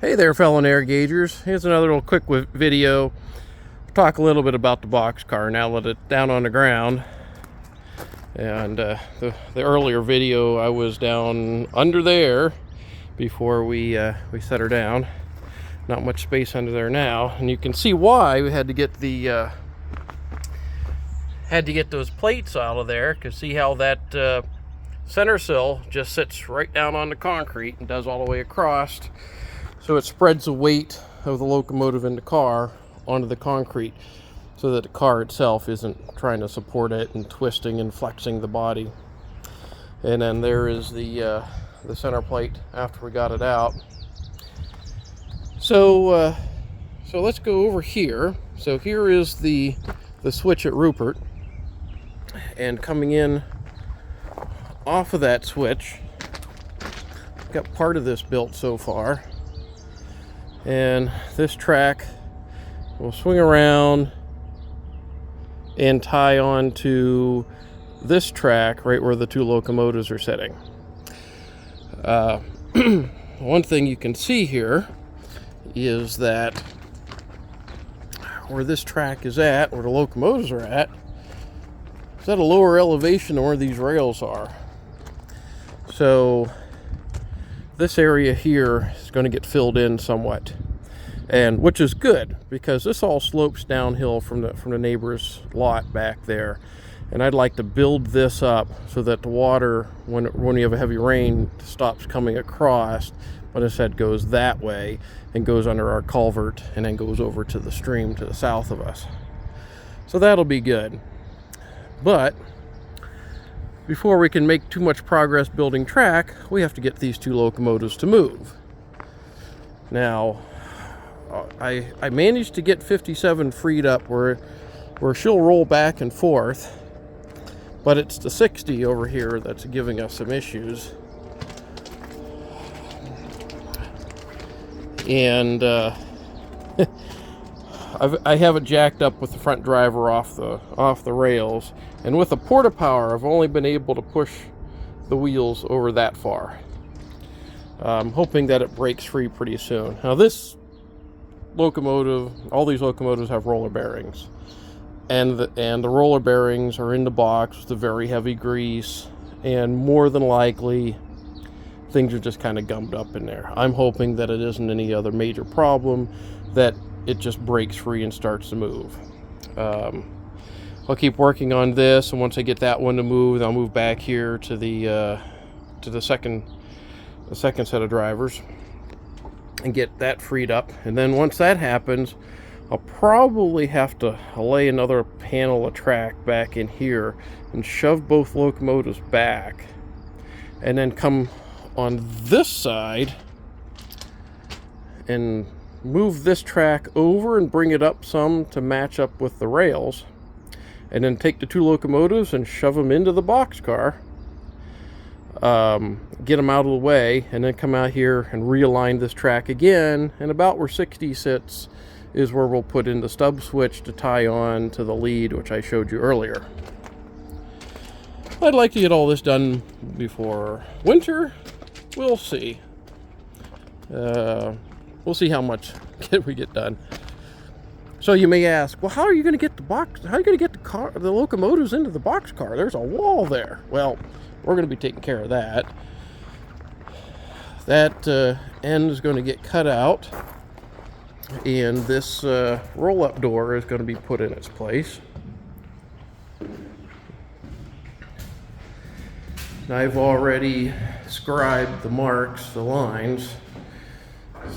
Hey there, fellow air gaugers. Here's another little quick video. Talk a little bit about the Boxcar now that it's down on the ground. And the earlier video, I was down under there before we set her down. Not much space under there now, and you can see why we had to get the those plates out of there. Because see how that center sill just sits right down on the concrete and does all the way across. So it spreads the weight of the locomotive in the car onto the concrete so that the car itself isn't trying to support it and twisting and flexing the body. And then there is the center plate after we got it out. So let's go over here. So here is the switch at Rupert, and coming in off of that switch, got part of this built so far. And this track will swing around and tie on to this track right where the two locomotives are sitting. One thing you can see here is that where this track is at, where the locomotives are at, is at a lower elevation than where these rails are. So this area here is going to get filled in somewhat, and which is good because this all slopes downhill from the neighbor's lot back there, and I'd like to build this up so that the water, when you have a heavy rain, stops coming across, but instead goes that way and goes under our culvert and then goes over to the stream to the south of us. So that'll be good. But before we can make too much progress building track, we have to get these two locomotives to move. Now, I managed to get 57 freed up where she'll roll back and forth, but it's the 60 over here that's giving us some issues. And I have it jacked up with the front driver off the rails, and with the porta power I've only been able to push the wheels over that far. I'm hoping that it breaks free pretty soon. Now this locomotive, all these locomotives have roller bearings, and the roller bearings are in the box with the very heavy grease, and more than likely things are just kind of gummed up in there. I'm hoping that it isn't any other major problem, that it just breaks free and starts to move. I'll keep working on this, and once I get that one to move, I'll move back here to the second set of drivers and get that freed up. And then once that happens, I'll probably have to lay another panel of track back in here and shove both locomotives back, and then come on this side and move this track over and bring it up some to match up with the rails, and then take the two locomotives and shove them into the boxcar, get them out of the way, and then come out here and realign this track again, and about where 60 sits is where we'll put in the stub switch to tie on to the lead, which I showed you earlier. I'd like to get all this done before winter. We'll see. We'll see how much we get done. So you may ask, well, how are you going to get the locomotives into the boxcar? There's a wall there. Well, we're going to be taking care of that. That end is going to get cut out, and this roll-up door is going to be put in its place. I've already scribed the marks, the lines.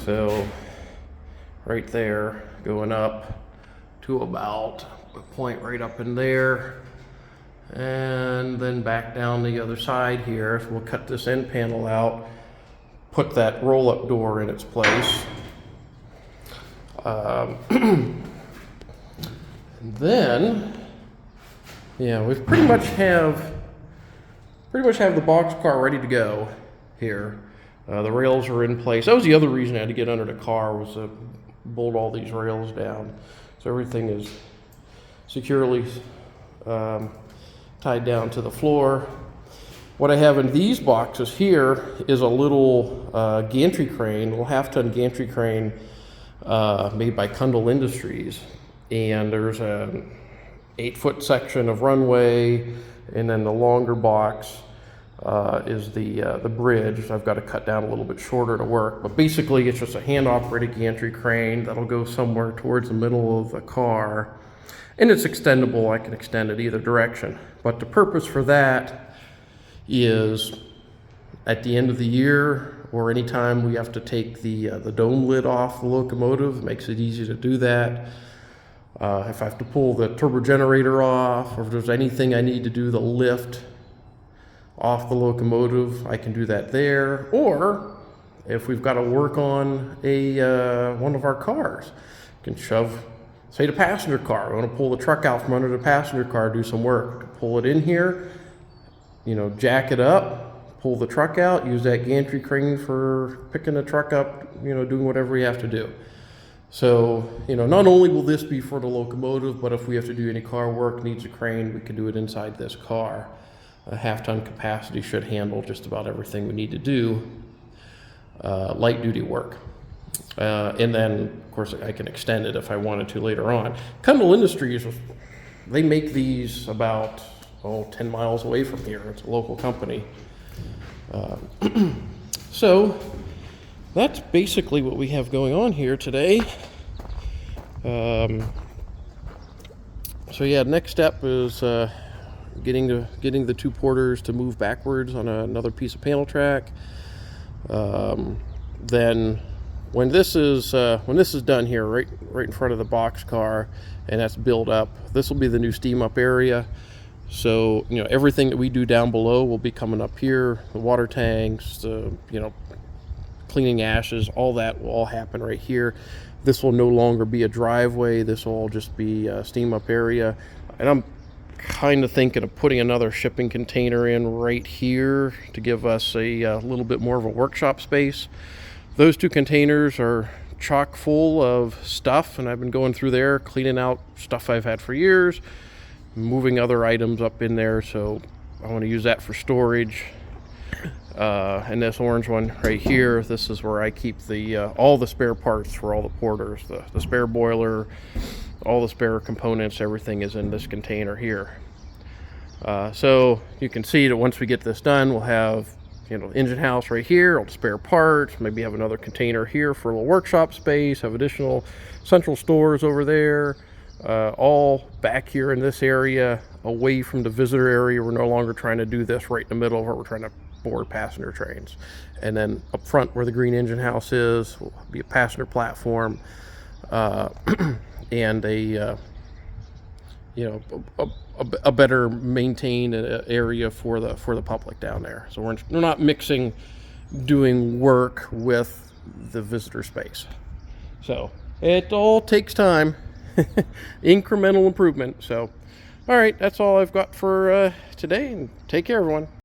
So right there, going up to about a point right up in there, and then back down the other side here. So we'll cut this end panel out, put that roll-up door in its place. And then, yeah, we pretty much have the boxcar ready to go here. The rails are in place. That was the other reason I had to get under the car, was to bolt all these rails down. So everything is securely tied down to the floor. What I have in these boxes here is a little gantry crane, a little half-ton gantry crane made by Kundal Industries. And there's an 8-foot section of runway, and then the longer box is the bridge. I've got to cut down a little bit shorter to work, but basically it's just a hand-operated gantry crane that'll go somewhere towards the middle of the car, and it's extendable. I can extend it either direction, but the purpose for that is at the end of the year, or anytime we have to take the dome lid off the locomotive. It makes it easy to do that. If I have to pull the turbo generator off, or if there's anything I need to do to lift off the locomotive, I can do that there. Or if we've got to work on one of our cars, I can shove, say, the passenger car. I want to pull the truck out from under the passenger car, do some work. Pull it in here, jack it up, pull the truck out, use that gantry crane for picking the truck up, doing whatever we have to do. So, not only will this be for the locomotive, but if we have to do any car work, needs a crane, we can do it inside this car. A half-ton capacity should handle just about everything we need to do, light-duty work. And then, of course, I can extend it if I wanted to later on. Kundal Industries, they make these about 10 miles away from here. It's a local company. So that's basically what we have going on here today. So yeah, next step is getting the two porters to move backwards on another piece of panel track. Then when this is done here, right in front of the boxcar, and that's built up, this will be the new steam up area. So, everything that we do down below will be coming up here. The water tanks, the, cleaning ashes, all that will all happen right here. This will no longer be a driveway. This will all just be a steam up area. And I'm kind of thinking of putting another shipping container in right here to give us a little bit more of a workshop space. Those two containers are chock full of stuff, and I've been going through there, cleaning out stuff I've had for years, moving other items up in there, so I want to use that for storage. And this orange one right here, this is where I keep all the spare parts for all the porters, the spare boiler, all the spare components, everything is in this container here. So you can see that once we get this done, we'll have engine house right here, all the spare parts, maybe have another container here for a little workshop space, have additional central stores over there. All back here in this area, away from the visitor area. We're no longer trying to do this right in the middle where we're trying to board passenger trains. And then up front where the green engine house is will be a passenger platform, and a better maintained area for the public down there. So we're not mixing doing work with the visitor space. So it all takes time. Incremental improvement. So, all right, that's all I've got for today, and take care, everyone.